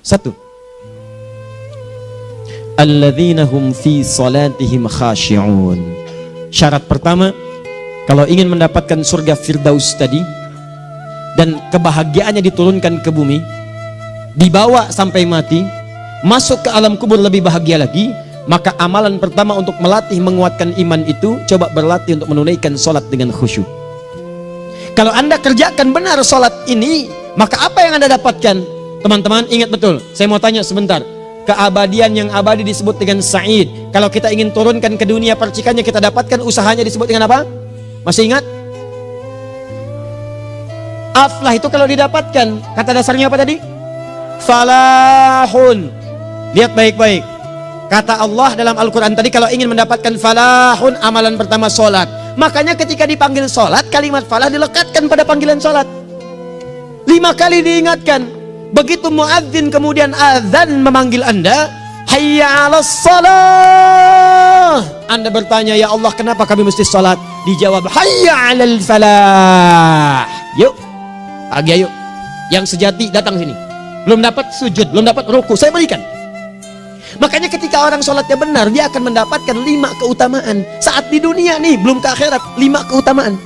Satu, alladzina hum fi salatihim khashi'un. Syarat pertama, kalau ingin mendapatkan surga Firdaus tadi dan kebahagiaannya diturunkan ke bumi, dibawa sampai mati, masuk ke alam kubur lebih bahagia lagi, maka amalan pertama untuk melatih menguatkan iman itu, coba berlatih untuk menunaikan sholat dengan khusyuk. Kalau Anda kerjakan benar sholat ini, maka apa yang Anda dapatkan? Teman-teman ingat betul, saya mau tanya sebentar. Keabadian yang abadi disebut dengan sa'id. Kalau kita ingin turunkan ke dunia percikannya kita dapatkan, usahanya disebut dengan apa? Masih ingat? Aflah itu kalau didapatkan, kata dasarnya apa tadi? Falahun. Lihat baik-baik. Kata Allah dalam Al-Quran tadi, kalau ingin mendapatkan falahun, amalan pertama sholat. Makanya ketika dipanggil sholat, kalimat falah dilekatkan pada panggilan sholat. 5 kali diingatkan. Begitu muadzin kemudian azan memanggil Anda, hayya 'alas shalah. Anda bertanya, ya Allah kenapa kami mesti sholat? Dijawab, hayya 'alal falah. Yuk, pagi yuk. Yang sejati datang sini. Belum dapat sujud, belum dapat ruku, saya berikan. Makanya ketika orang sholatnya benar, dia akan mendapatkan 5 keutamaan. Saat di dunia nih, belum ke akhirat, 5 keutamaan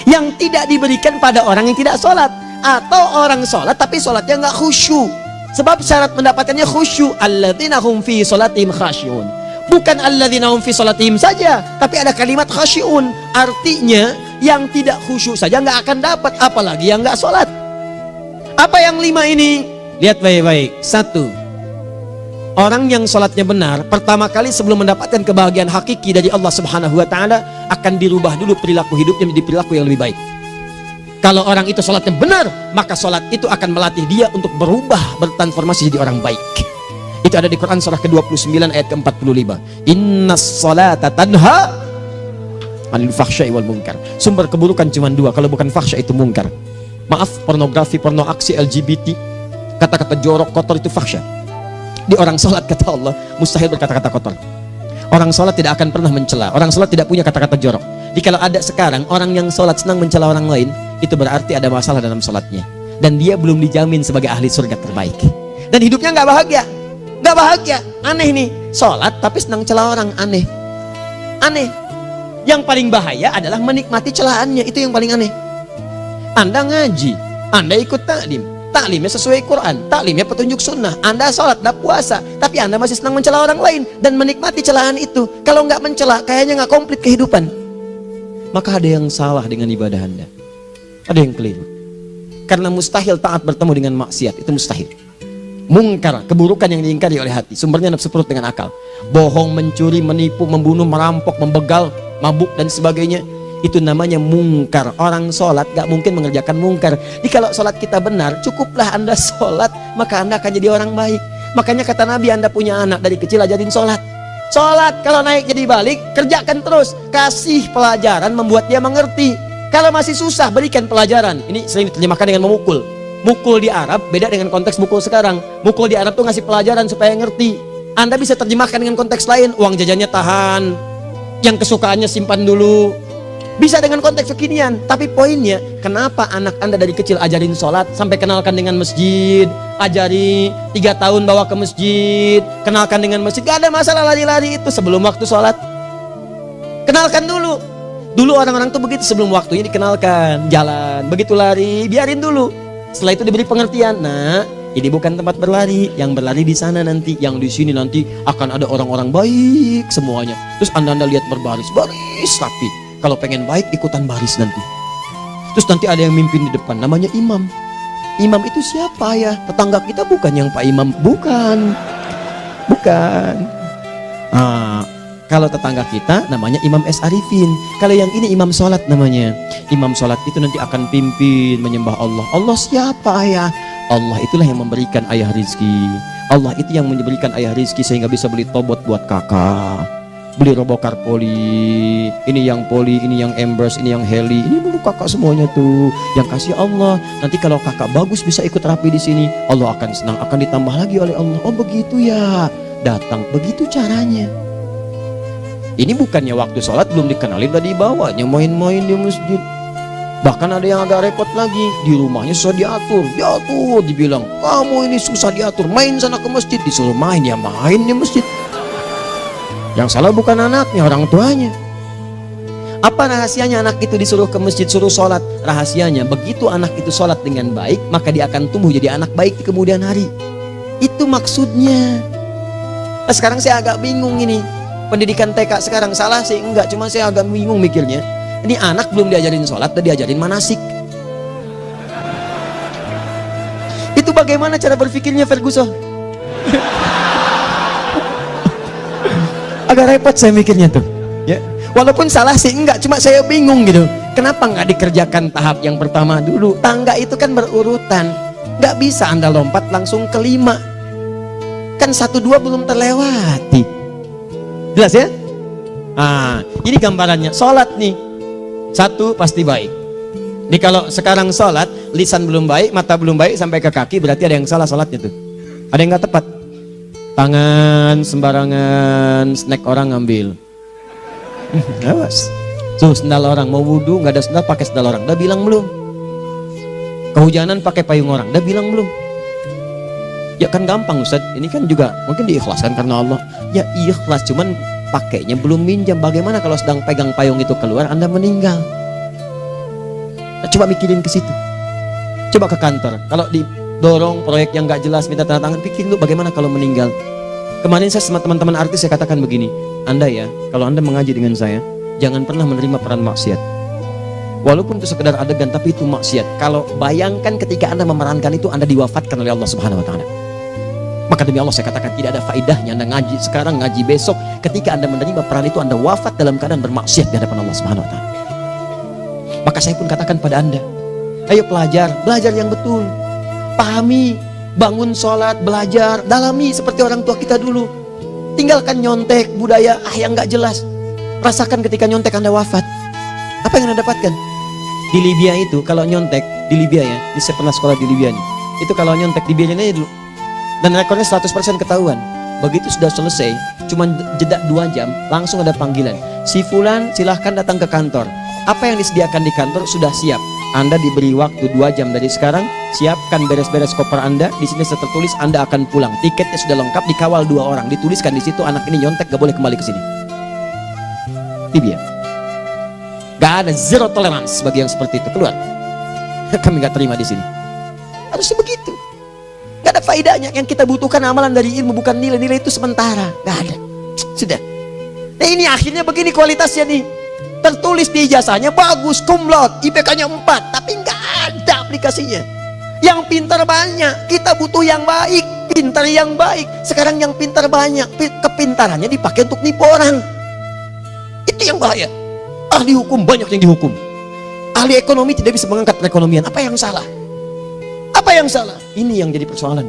yang tidak diberikan pada orang yang tidak sholat. Atau orang sholat tapi sholatnya nggak khusyuk. Sebab syarat mendapatkannya khusyuk. Alladzina hum fi sholatihim khasyi'un. Bukan alladzina hum fi sholatihim saja, tapi ada kalimat khasyi'un. Artinya yang tidak khusyuk saja nggak akan dapat, apalagi yang nggak sholat. Apa yang 5 ini? Lihat baik-baik. 1, orang yang sholatnya benar, pertama kali sebelum mendapatkan kebahagiaan hakiki dari Allah Subhanahu wa Ta'ala, akan dirubah dulu perilaku hidupnya menjadi perilaku yang lebih baik. Kalau orang itu sholatnya benar, maka sholat itu akan melatih dia untuk berubah, bertransformasi jadi orang baik. Itu ada di Quran surah ke-29 ayat ke-45. Innas sholata tanha 'anil fahsya'i wal munkar. Sumber keburukan cuma 2, kalau bukan fahsya itu munkar. Maaf, pornografi, porno aksi, LGBT, kata-kata jorok, kotor itu fahsya. Di orang sholat kata Allah, mustahil berkata-kata kotor. Orang sholat tidak akan pernah mencela. Orang sholat tidak punya kata-kata jorok. Jadi kalau ada sekarang orang yang sholat senang mencela orang lain, itu berarti ada masalah dalam sholatnya. Dan dia belum dijamin sebagai ahli surga terbaik. Dan hidupnya nggak bahagia. Nggak bahagia. Aneh nih. Sholat tapi senang celah orang. Aneh. Aneh. Yang paling bahaya adalah menikmati celahannya. Itu yang paling aneh. Anda ngaji. Anda ikut taklim. Taklimnya sesuai Quran. Taklimnya petunjuk sunnah. Anda sholat, Anda puasa. Tapi Anda masih senang mencela orang lain. Dan menikmati celahan itu. Kalau nggak mencela, kayaknya nggak komplit kehidupan. Maka ada yang salah dengan ibadah Anda. Ada yang keliru. Karena mustahil taat bertemu dengan maksiat. Itu mustahil. Mungkar, keburukan yang diingkari oleh hati. Sumbernya nafsu perut dengan akal. Bohong, mencuri, menipu, membunuh, merampok, membegal, mabuk dan sebagainya. Itu namanya mungkar. Orang sholat gak mungkin mengerjakan mungkar. Jadi kalau sholat kita benar, cukuplah Anda sholat, maka Anda akan jadi orang baik. Makanya kata Nabi, Anda punya anak dari kecil ajarin sholat. Sholat kalau naik jadi balik, kerjakan terus. Kasih pelajaran membuat dia mengerti. Kalau masih susah, berikan pelajaran. Ini sering diterjemahkan dengan memukul. Mukul di Arab beda dengan konteks mukul sekarang. Mukul di Arab tuh ngasih pelajaran supaya ngerti. Anda bisa terjemahkan dengan konteks lain. Uang jajannya tahan, yang kesukaannya simpan dulu. Bisa dengan konteks kekinian. Tapi poinnya, kenapa anak Anda dari kecil ajarin sholat, sampai kenalkan dengan masjid, ajari 3 tahun bawa ke masjid, kenalkan dengan masjid. Gak ada masalah lari-lari itu sebelum waktu sholat. Kenalkan dulu. Dulu orang-orang tuh begitu, sebelum waktunya dikenalkan jalan, begitu lari biarin dulu. Setelah itu diberi pengertian. Nah, ini bukan tempat berlari, yang berlari di sana nanti, yang di sini nanti akan ada orang-orang baik semuanya. Terus anda lihat berbaris, baris rapi. Kalau pengen baik ikutan baris nanti. Terus nanti ada yang mimpin di depan, namanya imam. Imam itu siapa ya? Tetangga kita bukan yang Pak Imam, bukan. Kalau tetangga kita namanya Imam S. Arifin. Kalau yang ini imam sholat namanya. Imam sholat itu nanti akan pimpin menyembah Allah. Allah siapa ya? Allah itulah yang memberikan ayah rizki. Allah itu yang memberikan ayah rizki sehingga bisa beli tobot buat kakak, beli robokar poli. Ini yang poli, ini yang embers, ini yang heli. Ini dulu kakak semuanya tuh. Yang kasih Allah. Nanti kalau kakak bagus bisa ikut rapi di sini. Allah akan senang, akan ditambah lagi oleh Allah. Oh begitu ya. Datang, begitu caranya. Ini bukannya waktu sholat belum dikenalin, tadi bawanya main-main di masjid. Bahkan ada yang agak repot lagi, di rumahnya susah diatur, dibilang, kamu ini susah diatur, main sana ke masjid, disuruh main, ya main di masjid. Yang salah bukan anaknya, orang tuanya. Apa rahasianya anak itu disuruh ke masjid, suruh sholat? Rahasianya, begitu anak itu sholat dengan baik, maka dia akan tumbuh jadi anak baik di kemudian hari. Itu maksudnya. Nah, sekarang saya agak bingung ini, pendidikan TK sekarang salah sih? Enggak, cuma saya agak bingung mikirnya. Ini anak belum diajarin sholat, udah diajarin manasik. Itu bagaimana cara berpikirnya Ferguson? Agak repot saya mikirnya tuh, ya. Walaupun salah sih enggak, cuma saya bingung gitu. Kenapa nggak dikerjakan tahap yang pertama dulu? Tangga itu kan berurutan, nggak bisa Anda lompat langsung ke 5. Kan 1, 2 belum terlewati. Jelas ya? Ah, ini gambarannya. Sholat nih, 1 pasti baik. Jadi kalau sekarang sholat, lisan belum baik, mata belum baik sampai ke kaki, berarti ada yang salah sholatnya tuh. Ada yang nggak tepat. Tangan sembarangan, snack orang ngambil. Awas. Tuh sendal orang, mau wudhu nggak ada sendal, pakai sendal orang. Udah bilang belum? Kehujanan pakai payung orang. Udah bilang belum? Ya kan gampang Ustaz. Ini kan juga mungkin diikhlaskan karena Allah. Ya ikhlas, cuman pakainya belum minjam. Bagaimana kalau sedang pegang payung itu keluar, Anda meninggal? Nah, coba mikirin ke situ. Coba ke kantor. Kalau didorong proyek yang nggak jelas, minta tanda tangan, pikirin dulu bagaimana kalau meninggal. Kemarin saya sama teman-teman artis saya katakan begini, Anda ya, kalau Anda mengaji dengan saya, jangan pernah menerima peran maksiat. Walaupun itu sekedar adegan, tapi itu maksiat. Kalau bayangkan ketika Anda memerankan itu, Anda diwafatkan oleh Allah Subhanahu Wa Taala. Maka demi Allah saya katakan tidak ada faedahnya Anda ngaji sekarang, ngaji besok. Ketika Anda menerima peran itu, Anda wafat dalam keadaan bermaksiat di hadapan Allah Subhanahu Wa Taala. Maka saya pun katakan pada Anda, ayo belajar yang betul, pahami. Bangun sholat, belajar, dalami seperti orang tua kita dulu. Tinggalkan nyontek, budaya yang nggak jelas. Rasakan ketika nyontek Anda wafat. Apa yang Anda dapatkan? Di Libya itu, kalau nyontek, di Libya ya, saya pernah sekolah di Libya nih. Itu kalau nyontek, dibiarin aja dulu. Dan rekornya 100% ketahuan. Begitu sudah selesai, cuma jeda 2 jam, langsung ada panggilan. Si Fulan silahkan datang ke kantor. Apa yang disediakan di kantor sudah siap. Anda diberi waktu 2 jam dari sekarang, siapkan beres-beres koper Anda. Di sini tertulis Anda akan pulang. Tiketnya sudah lengkap, dikawal 2 orang. Dituliskan di situ anak ini nyontek, gak boleh kembali ke sini. Libya. Gak ada, zero tolerance bagi yang seperti itu. Keluar. Kami gak terima di sini. Harusnya begitu. Gak ada faedahnya. Yang kita butuhkan amalan dari ilmu, bukan nilai-nilai itu sementara. Gak ada. Sudah. Nah ini akhirnya begini kualitasnya nih. Tertulis di ijazahnya bagus, cum laude, IPK-nya 4, tapi nggak ada aplikasinya. Yang pintar banyak, kita butuh yang baik, pintar yang baik. Sekarang yang pintar banyak, kepintarannya dipakai untuk nipu orang. Itu yang bahaya. Ahli hukum banyak yang dihukum. Ahli ekonomi tidak bisa mengangkat perekonomian. Apa yang salah? Apa yang salah? Ini yang jadi persoalan.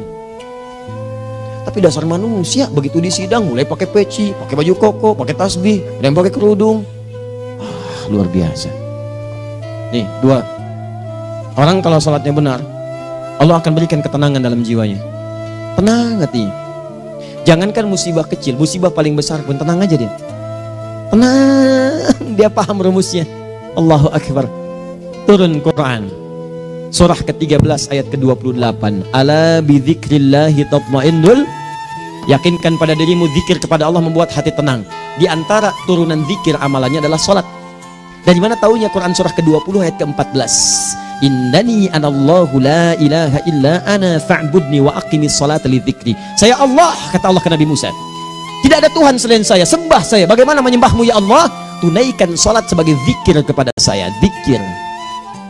Tapi dasar manusia, begitu di sidang mulai pakai peci, pakai baju koko, pakai tasbih, dan pakai kerudung. Luar biasa. Nih 2. Orang kalau sholatnya benar, Allah akan berikan ketenangan dalam jiwanya. Tenang hati. Jangankan musibah kecil, musibah paling besar pun tenang aja dia. Tenang, dia paham rumusnya. Allahu Akbar. Turun Quran surah ke-13 ayat ke-28. Ala bidzikrillahi tatmainnul. Yakinkan pada dirimu, zikir kepada Allah membuat hati tenang. Di antara turunan zikir amalannya adalah sholat. Dari mana taunya? Quran surah ke-20 ayat ke-14. Innani anallahu la ilaha illa ana fa'budni wa aqimis salata li dzikri. Saya Allah, kata Allah ke Nabi Musa. Tidak ada Tuhan selain saya, sembah saya. Bagaimana menyembahmu ya Allah? Tunaikan salat sebagai zikir kepada saya, zikir.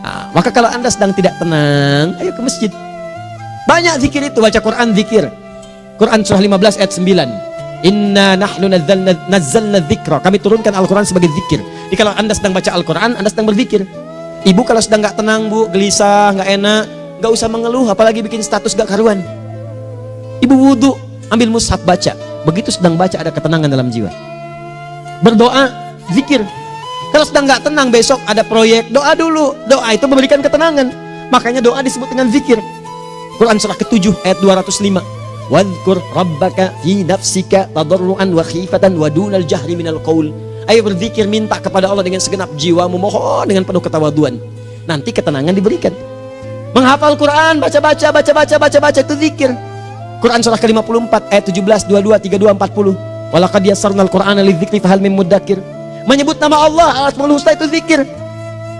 Nah, maka kalau Anda sedang tidak tenang, ayo ke masjid. Banyak zikir itu, baca Quran zikir. Quran surah 15 ayat 9. Inna nahnu nazzalna dzikra. Kami turunkan Al-Quran sebagai zikir. Jadi kalau Anda sedang baca Al-Quran, Anda sedang berzikir. Ibu kalau sedang nggak tenang, Bu, gelisah, nggak enak, nggak usah mengeluh, apalagi bikin status gak karuan. Ibu wudhu, ambil mushaf baca. Begitu sedang baca ada ketenangan dalam jiwa. Berdoa, zikir. Kalau sedang nggak tenang, besok ada proyek, doa dulu. Doa itu memberikan ketenangan. Makanya doa disebut dengan zikir. Quran surah ke-7 ayat 205. Wadhkur rabbaka fi nafsika tadarruan wa khifatan wa dunal jahri minal qaul. Ayo berzikir, minta kepada Allah dengan segenap jiwamu, mohon dengan penuh ketawaduan. nanti ketenangan diberikan. Menghafal Quran, baca itu zikir. Quran surah ke-54 ayat 17, 22, 32, 40. Walaqad yassarnal Qur'ana lidzikri fahal mim mudzakir. Menyebut nama Allah, Al-Asmaul Husna itu zikir.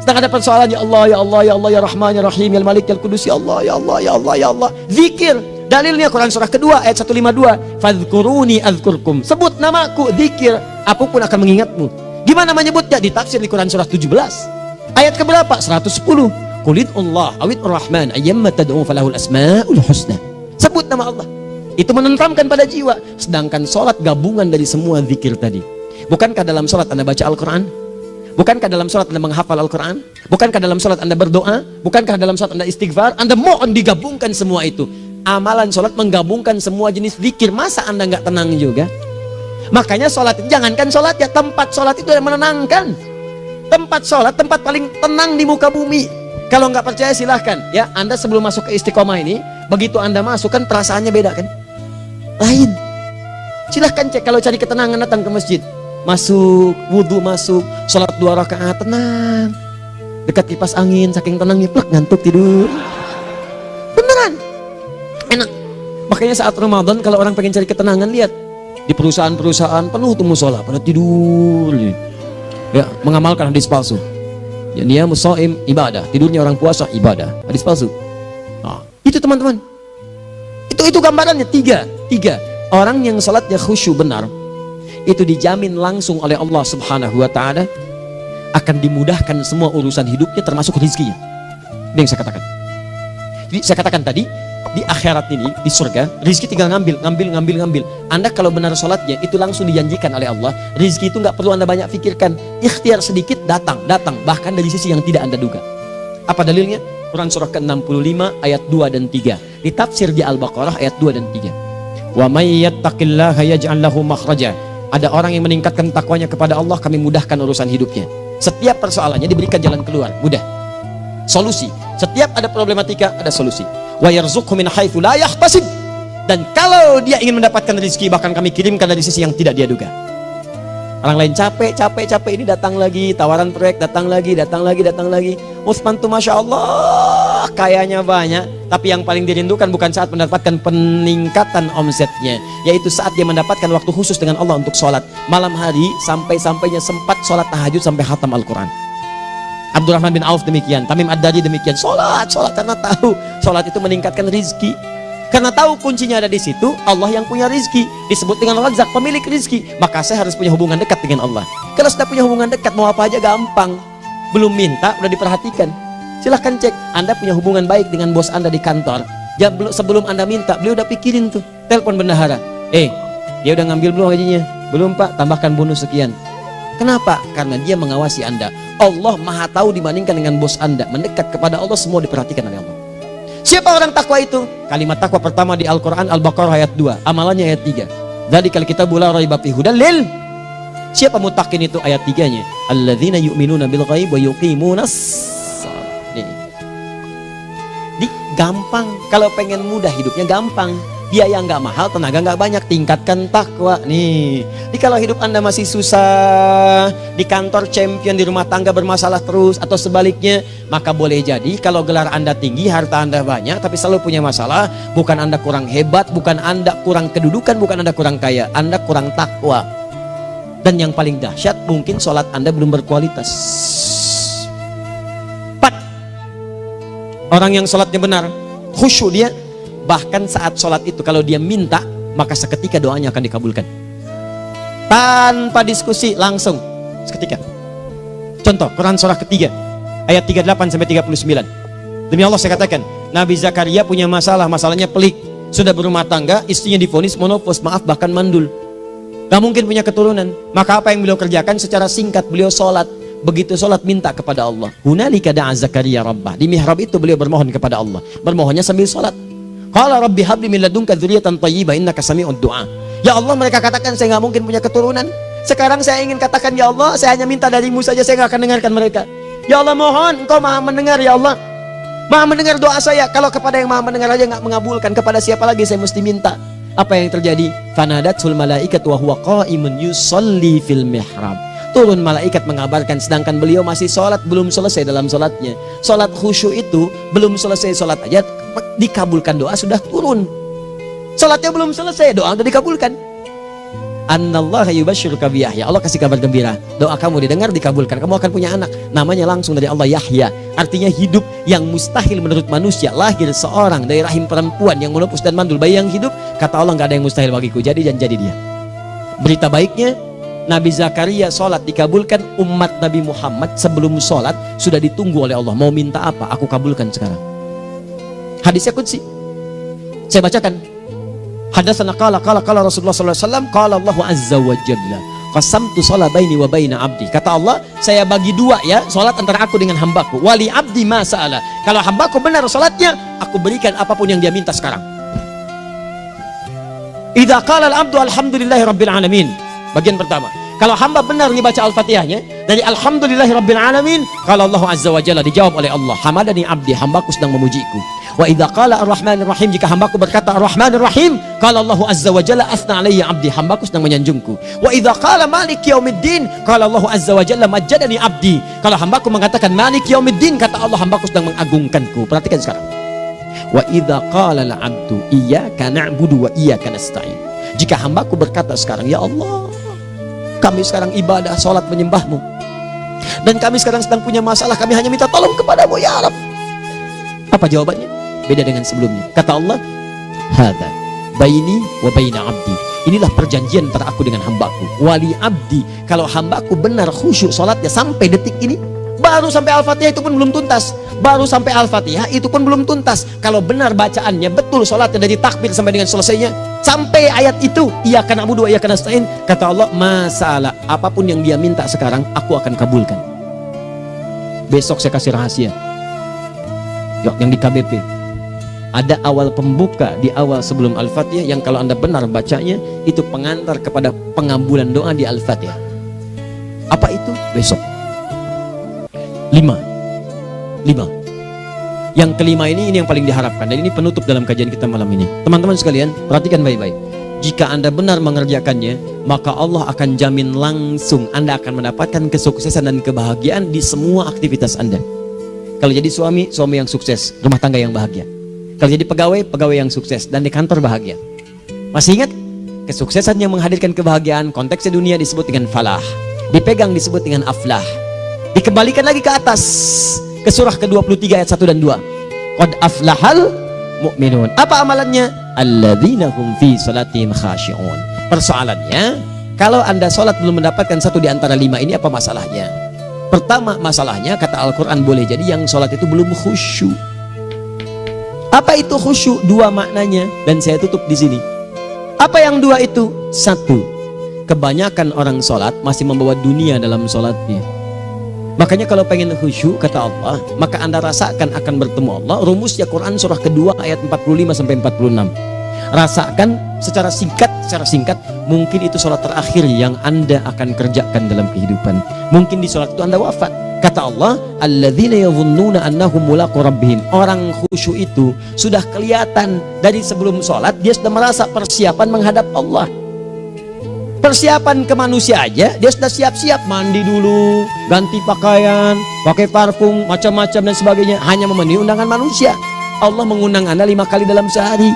Sedang ada persoalan, ya Allah, ya Allah, ya Allah, ya Rahman, ya Rahim, ya Malik, ya Qudus, ya Allah, ya Allah, ya Allah, ya Allah. Zikir. Dalilnya Quran surah kedua ayat 152. Fadhkuruni azkurkum. Sebut namaku, zikir. Apapun akan mengingatmu. Gimana menyebutnya? Ditafsir di Quran surah 17. Ayat keberapa? 110. Qulidullah awid rahman ayyamma tad'u falahul asmaul husna. Sebut nama Allah. Itu menenteramkan pada jiwa. Sedangkan sholat gabungan dari semua zikir tadi. Bukankah dalam sholat Anda baca Al-Quran? Bukankah dalam sholat Anda menghafal Al-Quran? Bukankah dalam sholat Anda berdoa? Bukankah dalam sholat Anda istighfar? Anda mohon digabungkan semua itu. Amalan sholat menggabungkan semua jenis zikir. Masa Anda nggak tenang juga? Makanya sholat, jangankan sholat ya, tempat sholat itu yang menenangkan. Tempat sholat, tempat paling tenang di muka bumi. Kalau nggak percaya silahkan ya, Anda sebelum masuk ke Istiqomah ini, begitu Anda masuk kan perasaannya beda kan? Lain. Silahkan cek, kalau cari ketenangan datang ke masjid. Masuk, wudhu masuk, sholat 2 rakaat tenang. Dekat kipas angin, saking tenangnya plak ngantuk tidur. Beneran. Enak. Makanya saat Ramadan kalau orang pengen cari ketenangan, lihat di perusahaan-perusahaan penuh tuh musola pada tidur. Ya, mengamalkan hadis palsu. Ya, dia musoim ibadah, tidurnya orang puasa ibadah, hadis palsu. Nah, itu teman-teman. Itu gambarannya tiga. Orang yang salatnya khusyuk benar, itu dijamin langsung oleh Allah Subhanahu wa taala akan dimudahkan semua urusan hidupnya termasuk rezekinya. Ini yang saya katakan. Jadi saya katakan tadi, di akhirat ini, di surga, rezeki tinggal ngambil. Anda kalau benar sholatnya, itu langsung dijanjikan oleh Allah. Rezeki itu nggak perlu Anda banyak pikirkan. Ikhtiar sedikit, datang. Bahkan dari sisi yang tidak Anda duga. Apa dalilnya? Quran surah ke-65 ayat 2 dan 3. Ditafsir di Al-Baqarah ayat 2 dan 3. Wa may yattaqillaha yaj'al lahu makhraja. Ada orang yang meningkatkan takwanya kepada Allah, kami mudahkan urusan hidupnya. Setiap persoalannya diberikan jalan keluar, mudah. Solusi. Setiap ada problematika, ada solusi. Wa yarzuqhu min haitsu la yahtasib. Dan kalau dia ingin mendapatkan rezeki, bahkan kami kirimkan dari sisi yang tidak dia duga. Orang lain capek ini datang lagi, tawaran proyek datang lagi. Utsman tuh Masya Allah kayanya banyak, tapi yang paling dirindukan bukan saat mendapatkan peningkatan omsetnya, yaitu saat dia mendapatkan waktu khusus dengan Allah untuk sholat malam hari, sampai-sampainya sempat sholat tahajud sampai khatam Al-Quran. Abdurrahman bin Auf demikian, Tamim Ad-Dari demikian, sholat karena tahu sholat itu meningkatkan rizki. Karena tahu kuncinya ada di situ, Allah yang punya rizki, disebut dengan Razak, pemilik rizki. Maka saya harus punya hubungan dekat dengan Allah. Kalau sudah punya hubungan dekat, mau apa aja gampang. Belum minta, udah diperhatikan. Silahkan cek, Anda punya hubungan baik dengan bos Anda di kantor. Sebelum Anda minta, beliau udah pikirin tuh, telepon bendahara. Dia udah ngambil belum gajinya? Belum Pak, tambahkan bonus sekian. Kenapa? Karena dia mengawasi Anda. Allah maha tahu dibandingkan dengan bos Anda. Mendekat kepada Allah, semua diperhatikan oleh Allah. Siapa orang takwa itu? Kalimat takwa pertama di Al-Quran Al-Baqarah ayat 2, amalannya ayat 3. Dzalikal kitabu la raiba fihi hudal lil. Siapa mutakin itu? Ayat 3-nya. Alladzina yu'minuna bil ghaib wa yuqimunas shalah. Nih, gampang. Kalau pengen mudah hidupnya gampang. Biaya nggak mahal, tenaga nggak banyak, tingkatkan takwa nih. Jadi kalau hidup Anda masih susah, di kantor champion, di rumah tangga bermasalah terus, atau sebaliknya, maka boleh jadi kalau gelar Anda tinggi, harta Anda banyak, tapi selalu punya masalah. Bukan Anda kurang hebat, bukan Anda kurang kedudukan, bukan Anda kurang kaya, Anda kurang takwa. Dan yang paling dahsyat, mungkin sholat Anda belum berkualitas. 4. Orang yang sholatnya benar, khusyuk dia. Bahkan saat sholat itu kalau dia minta, maka seketika doanya akan dikabulkan. Tanpa diskusi, langsung seketika. Contoh, Quran surah ketiga ayat 38 sampai 39. Demi Allah saya katakan, Nabi Zakaria punya masalah, masalahnya pelik. Sudah berumah tangga, istrinya divonis monopos, maaf bahkan mandul. Gak mungkin punya keturunan. Maka apa yang beliau kerjakan? Secara singkat beliau sholat. Begitu sholat minta kepada Allah. Hunalika da'a Zakaria rabbah. Di mihrab itu beliau bermohon kepada Allah. Bermohonnya sambil sholat. Qala rabbi habli min ladunka dzurriyyatan thayyibah innaka sami'ud du'a. Ya Allah, mereka katakan saya nggak mungkin punya keturunan. Sekarang saya ingin katakan, ya Allah, saya hanya minta darimu saja, saya nggak akan dengarkan mereka. Ya Allah, mohon Engkau maha mendengar, ya Allah. Maha mendengar doa saya. Kalau kepada yang maha mendengar aja nggak mengabulkan, kepada siapa lagi saya mesti minta? Apa yang terjadi? Fanadatul malaikatu wa huwa qa'imun yusolli fil mihrab. turun malaikat mengabarkan, sedangkan beliau masih sholat, belum selesai dalam sholatnya. Sholat khusyuk itu belum selesai sholat aja dikabulkan, doa sudah turun. Sholatnya belum selesai, doa sudah dikabulkan. Annallaha yubashshiruka bi Yahya, Allah kasih kabar gembira, doa kamu didengar, dikabulkan, kamu akan punya anak, namanya langsung dari Allah Yahya, artinya hidup yang mustahil menurut manusia. Lahir seorang dari rahim perempuan yang menepus dan mandul, bayi yang hidup, kata Allah nggak ada yang mustahil bagiku, jadi dan jadi dia. Berita baiknya, Nabi Zakaria sholat dikabulkan. Umat Nabi Muhammad sebelum sholat sudah ditunggu oleh Allah, mau minta apa, aku kabulkan sekarang. Hadisnya qudsi, saya bacakan. Hadatsana qala Rasulullah sallallahu alaihi wasallam, qala Allahu azza wa jalla, qasamtu shalah baini wa baina abdi. Kata Allah, saya bagi dua ya salat antara aku dengan hambaku. Wali abdi ma sa'ala. Kalau hambaku benar salatnya, aku berikan apapun yang dia minta sekarang. Idza qala al-abdu alhamdulillahi rabbil alamin. Bagian pertama, kalau hamba benar dibaca Al-Fatihahnya dari alhamdulillahi rabbil alamin, kalau Allah azza wa jalla dijawab oleh Allah, hamadani abdi, hambaku sedang memujiku. Wa idza qala ar-rahmanir rahim, jika hambaku berkata ar-rahmanir rahim, qala Allah azza wa jalla asna alayya abdi, hambaku sedang menyanjungku. Wa idza qala maliki yaumiddin, qala Allah azza wa jalla majjadani abdi, kalau hambaku mengatakan maliki yaumiddin, kata Allah hambaku sedang mengagungkanku. Perhatikan sekarang. Wa idza qala al-abdu iyyaka na'budu wa iyyaka nasta'in, jika hambaku berkata sekarang, ya Allah, kami sekarang ibadah, salat menyembahmu, dan kami sekarang sedang punya masalah, kami hanya minta tolong kepadamu ya Rabb. Apa jawabannya? Beda dengan sebelumnya. Kata Allah, hadza baini wa baina abdi, inilah perjanjian antara aku dengan hambaku. Wali abdi, kalau hambaku benar khusyuk salatnya sampai detik ini, baru sampai Al-Fatihah itu pun belum tuntas, baru sampai Al-Fatihah itu pun belum tuntas. Kalau benar bacaannya betul, salatnya dari takbir sampai dengan selesainya, sampai ayat itu, iyyaka na'budu wa iyyaka nasta'in, kata Allah, masalah apapun yang dia minta sekarang, aku akan kabulkan. Besok saya kasih rahasia yang di KBP, ada awal pembuka di awal sebelum Al-Fatihah yang kalau anda benar bacanya, itu pengantar kepada pengabulan doa di Al-Fatihah. Apa itu? Besok. 5. Yang kelima ini yang paling diharapkan, dan ini penutup dalam kajian kita malam ini. Teman-teman sekalian, perhatikan baik-baik. Jika anda benar mengerjakannya, maka Allah akan jamin langsung anda akan mendapatkan kesuksesan dan kebahagiaan di semua aktivitas anda. Kalau jadi suami, suami yang sukses, rumah tangga yang bahagia. Kalau jadi pegawai, pegawai yang sukses, dan di kantor bahagia. Masih ingat? Kesuksesan yang menghadirkan kebahagiaan, konteksnya dunia disebut dengan falah, dipegang disebut dengan aflah. Dikembalikan lagi ke atas, ke surah ke-23 ayat 1 dan 2. Qad aflahal mu'minun. Apa amalannya? Alladzina hum fi salatihim khashi'un. Persoalannya, kalau anda salat belum mendapatkan satu di antara 5 ini, apa masalahnya? Pertama masalahnya, kata Al-Quran, boleh jadi yang salat itu belum khusyuk. Apa itu khusyuk? 2 maknanya, dan saya tutup di sini. Apa yang 2 itu? 1, kebanyakan orang salat masih membawa dunia dalam salatnya. Makanya kalau pengen khusyuk, kata Allah, maka anda rasakan akan bertemu Allah. Rumusnya Quran surah kedua ayat 45 sampai 46. Rasakan secara singkat, mungkin itu sholat terakhir yang anda akan kerjakan dalam kehidupan. Mungkin di sholat itu anda wafat. Kata Allah, alladzina yadhunnuna annahum mulaqu rabbihim. Orang khusyuk itu sudah kelihatan dari sebelum sholat, dia sudah merasa persiapan menghadap Allah. Persiapan ke manusia aja, dia sudah siap-siap, mandi dulu, ganti pakaian, pakai parfum, macam-macam dan sebagainya, hanya memenuhi undangan manusia. Allah mengundang anda 5 kali dalam sehari.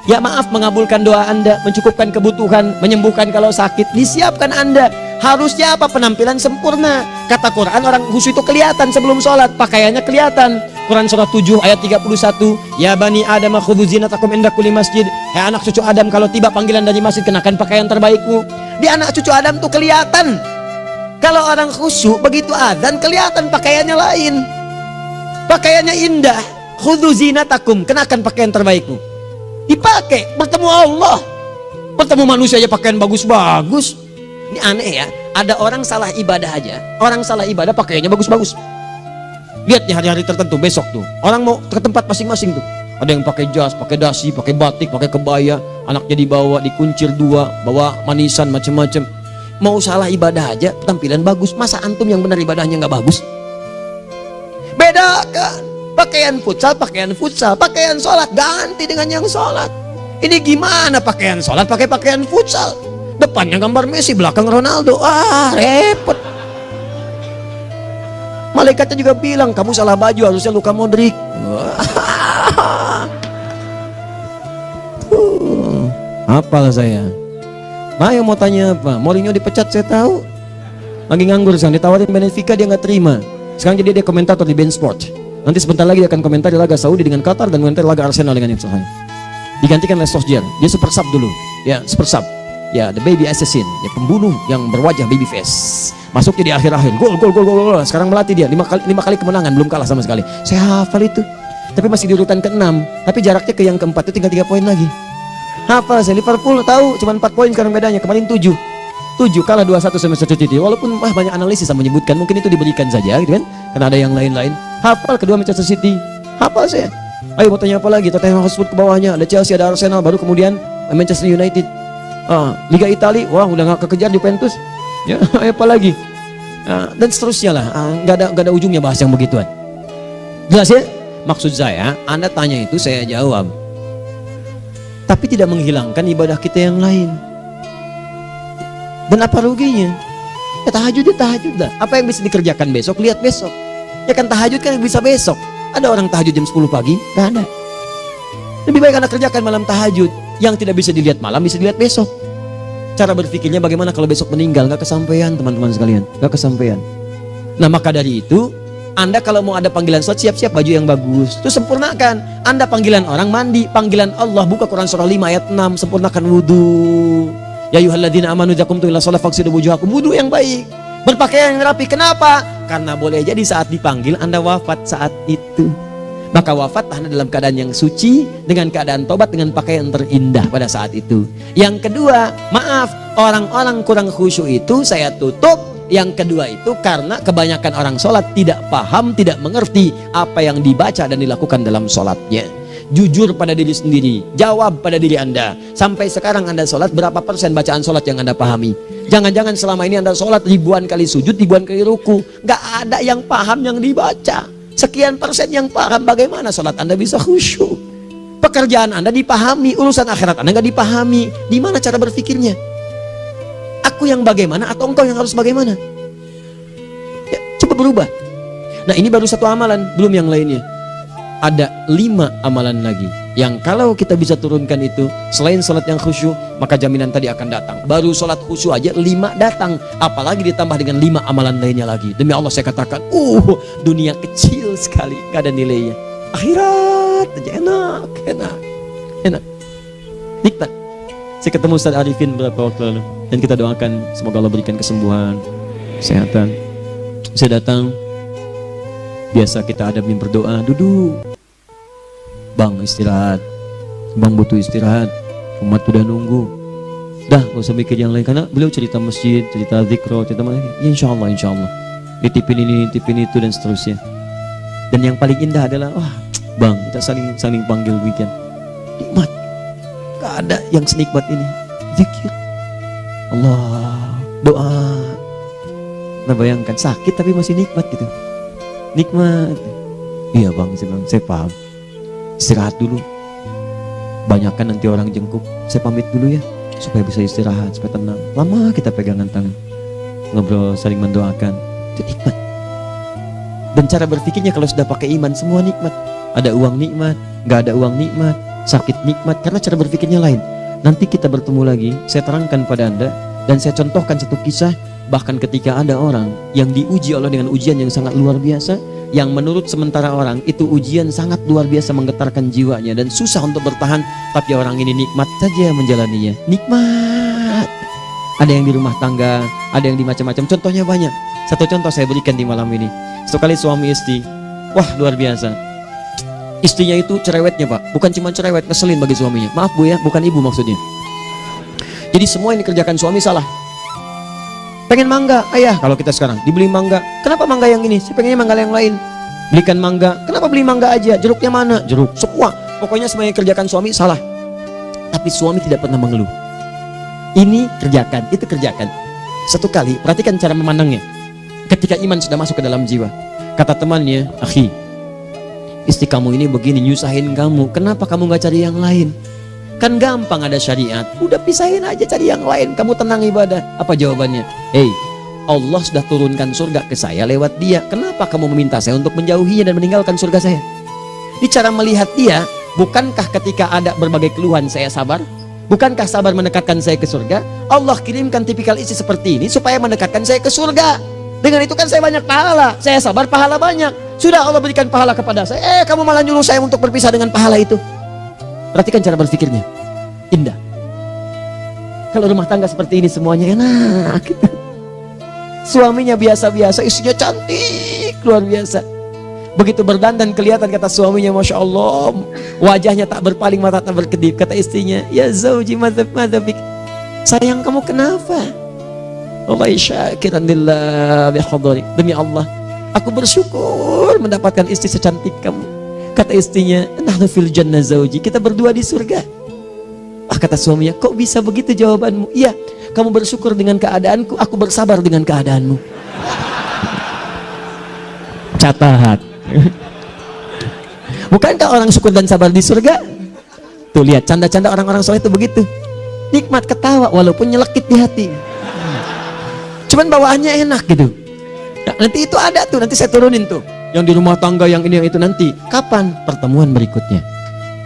Ya maaf, mengabulkan doa anda, mencukupkan kebutuhan, menyembuhkan kalau sakit, disiapkan anda. Harusnya apa? Penampilan sempurna. Kata Quran, orang khusyuk itu kelihatan sebelum sholat, pakaiannya kelihatan. Quran surah 7 ayat 31, ya bani Adam khudhu zinatakum inda kulli masjid. Hai anak cucu Adam, kalau tiba panggilan dari masjid, kenakan pakaian terbaikmu. Di anak cucu Adam tuh kelihatan. Kalau orang khusyuk, begitu adzan kelihatan pakaiannya lain, pakaiannya indah. Khudhu zinatakum, kenakan pakaian terbaikmu. Dipakai, bertemu Allah, bertemu manusia aja pakaian bagus-bagus. Ini aneh ya, ada orang salah ibadah aja, orang salah ibadah pakaiannya bagus-bagus. Lihat nih hari-hari tertentu, besok tuh orang mau ke tempat masing-masing tuh, ada yang pakai jas, pakai dasi, pakai batik, pakai kebaya, anaknya dibawa, dikuncir 2, bawa manisan macam-macam. Mau salah ibadah aja tampilan bagus. Masa antum yang benar ibadahnya nggak bagus? Bedakan pakaian futsal, pakaian sholat ganti dengan yang sholat. Ini gimana pakaian sholat pakai pakaian futsal? Depannya gambar Messi, belakang Ronaldo. Repot. Malaikatnya juga bilang, kamu salah baju, harusnya Luka Modric. Apalah saya. Ayo mau tanya apa? Mourinho dipecat saya tahu. Lagi nganggur sekarang, ditawarin Benfica dia nggak terima. Sekarang jadi dia komentator di Bein Sport. Nanti sebentar lagi dia akan komentari laga Saudi dengan Qatar dan komentari laga Arsenal dengan Inter. Digantikan oleh Solskjaer. Dia super sub dulu. Ya, super sub. Ya, the baby assassin, ya pembunuh yang berwajah baby face. Masuknya di akhir-akhir. Gol. Sekarang melatih dia 5 kali kemenangan, belum kalah sama sekali. Saya hafal itu. Tapi masih di urutan ke-6. Tapi jaraknya ke yang ke-4 itu tinggal 3 poin lagi. Hafal saya. Liverpool tahu cuma 4 poin sekarang bedanya. Kemarin 7 kalah 2-1 sama Manchester City. Walaupun banyak analisis yang menyebutkan mungkin itu diberikan saja gitu kan. Karena ada yang lain-lain. Hafal kedua Manchester City. Hafal saya. Ayo mau tanya apa lagi? Tottenham Hotspur ke bawahnya. Ada Chelsea, ada Arsenal, baru kemudian Manchester United. Liga Italia, wah udah gak kekejar Juventus. Ya, apa lagi? Dan seterusnya lah. Gak ada ujungnya bahas yang begituan. Jelas ya? Maksud saya, Anda tanya itu saya jawab. Tapi tidak menghilangkan ibadah kita yang lain. Dan apa ruginya? Ya tahajud lah. Apa yang bisa dikerjakan besok, lihat besok. Ya kan tahajud kan bisa besok. Ada orang tahajud jam 10 pagi? Gak ada. Lebih baik Anda kerjakan malam tahajud. Yang tidak bisa dilihat malam, bisa dilihat besok. Cara berpikirnya bagaimana kalau besok meninggal? Gak kesampaian teman-teman sekalian. Gak kesampaian. Nah maka dari itu, Anda kalau mau ada panggilan sholat, siap-siap baju yang bagus. Terus sempurnakan. Anda panggilan orang mandi, panggilan Allah, buka Quran surah 5 ayat 6, sempurnakan wudhu. Ya ayyuhalladzina amanu idza qumtum ila shalah faghsilu wujuhakum, wudhu yang baik. Berpakaian yang rapi. Kenapa? Karena boleh jadi saat dipanggil Anda wafat saat itu. Maka wafat Anda dalam keadaan yang suci, dengan keadaan tobat, dengan pakaian terindah pada saat itu. Yang kedua, maaf, orang-orang kurang khusyuk itu saya tutup. Yang kedua itu karena kebanyakan orang sholat tidak paham, tidak mengerti apa yang dibaca dan dilakukan dalam sholatnya. Jujur pada diri sendiri, jawab pada diri Anda. Sampai sekarang Anda sholat, berapa persen bacaan sholat yang Anda pahami? Jangan-jangan selama ini Anda sholat ribuan kali sujud, ribuan kali ruku, gak ada yang paham yang dibaca. Sekian persen yang paham. Bagaimana sholat Anda bisa khusyuk? Pekerjaan Anda dipahami, urusan akhirat Anda gak dipahami. Di mana cara berpikirnya? Aku yang bagaimana atau engkau yang harus bagaimana? Ya, coba berubah. Nah ini baru satu amalan, belum yang lainnya. Ada 5 amalan lagi yang kalau kita bisa turunkan itu, selain sholat yang khusyuk, maka jaminan tadi akan datang. Baru sholat khusyuk aja 5 datang, apalagi ditambah dengan 5 amalan lainnya lagi. Demi Allah saya katakan, dunia kecil sekali, gak ada nilainya. Akhirat aja enak, nikmat. Saya ketemu Ustaz Arifin beberapa waktu lalu, dan kita doakan semoga Allah berikan kesembuhan, kesehatan. Saya datang, biasa kita adabin berdoa, duduk. Bang istirahat, bang butuh istirahat, umat udah nunggu. Dah gak usah mikir yang lain, karena beliau cerita masjid, cerita zikro, cerita mana. Ya, insya Allah nitipin ini, nitipin itu dan seterusnya. Dan yang paling indah adalah, bang kita saling panggil weekend. Nikmat, gak ada yang senikmat ini. Zikir, Allah, doa. Nah bayangkan sakit tapi masih nikmat gitu. Nikmat. Iya bang, saya paham. Istirahat dulu. Banyakkan nanti orang jengkuk. Saya pamit dulu ya, supaya bisa istirahat, supaya tenang. Lama kita pegangan tangan, ngobrol, saling mendoakan. Itu nikmat. Dan cara berpikirnya kalau sudah pakai iman, semua nikmat. Ada uang nikmat, gak ada uang nikmat, sakit nikmat. Karena cara berpikirnya lain. Nanti kita bertemu lagi, saya terangkan pada Anda, dan saya contohkan satu kisah. Bahkan ketika ada orang yang diuji Allah dengan ujian yang sangat luar biasa, yang menurut sementara orang itu ujian sangat luar biasa menggetarkan jiwanya dan susah untuk bertahan, tapi orang ini nikmat saja menjalaninya. Nikmat. Ada yang di rumah tangga, ada yang di macam-macam. Contohnya banyak. Satu contoh saya berikan di malam ini. Satu kali suami istri, wah luar biasa. Istrinya itu cerewetnya Pak, bukan cuma cerewet, ngeselin bagi suaminya. Maaf Bu ya, bukan ibu maksudnya. Jadi semua yang dikerjakan suami salah. Pengen mangga, ayah kalau kita sekarang dibeli mangga. Kenapa mangga yang ini? Saya pengennya mangga yang lain. Belikan mangga. Kenapa beli mangga aja? Jeruknya mana? Jeruk. Semua. Pokoknya semua yang kerjakan suami salah. Tapi suami tidak pernah mengeluh. Ini kerjakan, itu kerjakan. Satu kali, perhatikan cara memandangnya. Ketika iman sudah masuk ke dalam jiwa, kata temannya, akhi, istri kamu ini begini nyusahin kamu. Kenapa kamu gak cari yang lain? Kan gampang ada syariat. Udah pisahin aja, cari yang lain. Kamu tenang ibadah. Apa jawabannya? Hei, Allah sudah turunkan surga ke saya lewat dia. Kenapa kamu meminta saya untuk menjauhinya dan meninggalkan surga saya? Ini cara melihat dia. Bukankah ketika ada berbagai keluhan saya sabar? Bukankah sabar mendekatkan saya ke surga? Allah kirimkan tipikal istri seperti ini supaya mendekatkan saya ke surga. Dengan itu kan saya banyak pahala. Saya sabar, pahala banyak. Sudah Allah berikan pahala kepada saya, kamu malah nyuruh saya untuk berpisah dengan pahala itu. Perhatikan cara berpikirnya. Indah. Kalau rumah tangga seperti ini semuanya enak. Suaminya biasa-biasa, istrinya cantik, luar biasa. Begitu berdandan kelihatan, kata suaminya, Masya Allah, wajahnya tak berpaling, mata tak berkedip. Kata istrinya, ya zauji madzabik, sayang kamu kenapa? Wallahi syakiran lillah bihadari, demi Allah aku bersyukur mendapatkan istri secantik kamu. Kata istrinya, nahnu fil jannah zauji, kita berdua di surga. Kata suaminya, kok bisa begitu jawabanmu? Iya, kamu bersyukur dengan keadaanku, aku bersabar dengan keadaanmu. Catat. Bukankah orang syukur dan sabar di surga? Tuh lihat canda-canda orang-orang soleh itu begitu. Nikmat ketawa walaupun nyelekit di hati. Cuman bawaannya enak gitu. Nah, nanti itu ada tuh, nanti saya turunin tuh. Yang di rumah tangga, yang ini, yang itu nanti. Kapan? Pertemuan berikutnya.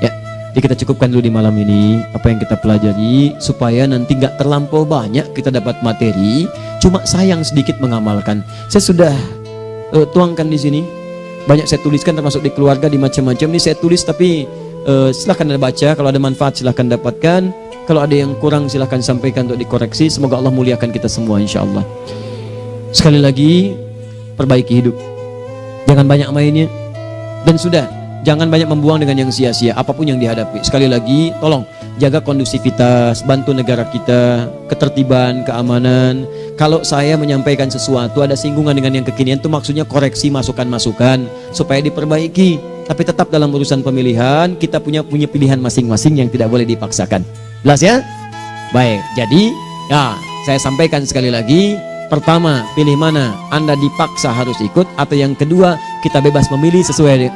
Ya, jadi kita cukupkan dulu di malam ini apa yang kita pelajari supaya nanti nggak terlampau banyak kita dapat materi. Cuma sayang sedikit mengamalkan. Saya sudah tuangkan di sini. Banyak saya tuliskan termasuk di keluarga, di macam-macam. Ini saya tulis tapi silahkan Anda baca. Kalau ada manfaat silahkan dapatkan. Kalau ada yang kurang silahkan sampaikan untuk dikoreksi. Semoga Allah muliakan kita semua insya Allah. Sekali lagi, perbaiki hidup. Jangan banyak mainnya. Dan sudah, jangan banyak membuang dengan yang sia-sia apapun yang dihadapi. Sekali lagi, tolong jaga kondusivitas, bantu negara kita, ketertiban, keamanan. Kalau saya menyampaikan sesuatu ada singgungan dengan yang kekinian, itu maksudnya koreksi masukan-masukan supaya diperbaiki. Tapi tetap dalam urusan pemilihan kita punya pilihan masing-masing yang tidak boleh dipaksakan. Jelas ya? Baik, jadi ya saya sampaikan sekali lagi. Pertama, pilih mana? Anda dipaksa harus ikut, atau yang kedua, kita bebas memilih sesuai dah.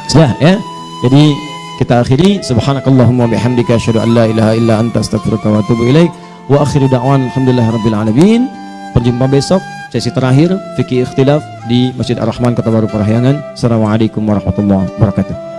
Sudah ya. Jadi kita akhiri, subhanakallahumma bihamdika asyhadu an la ilaha illa anta astaghfiruka wa atubu ilaik. Wa akhiru da'wan alhamdulillahirabbil alamin. Berjumpa besok sesi terakhir fikih ikhtilaf di Masjid Ar-Rahman Kota Baru Parahyangan. Assalamualaikum warahmatullahi wabarakatuh.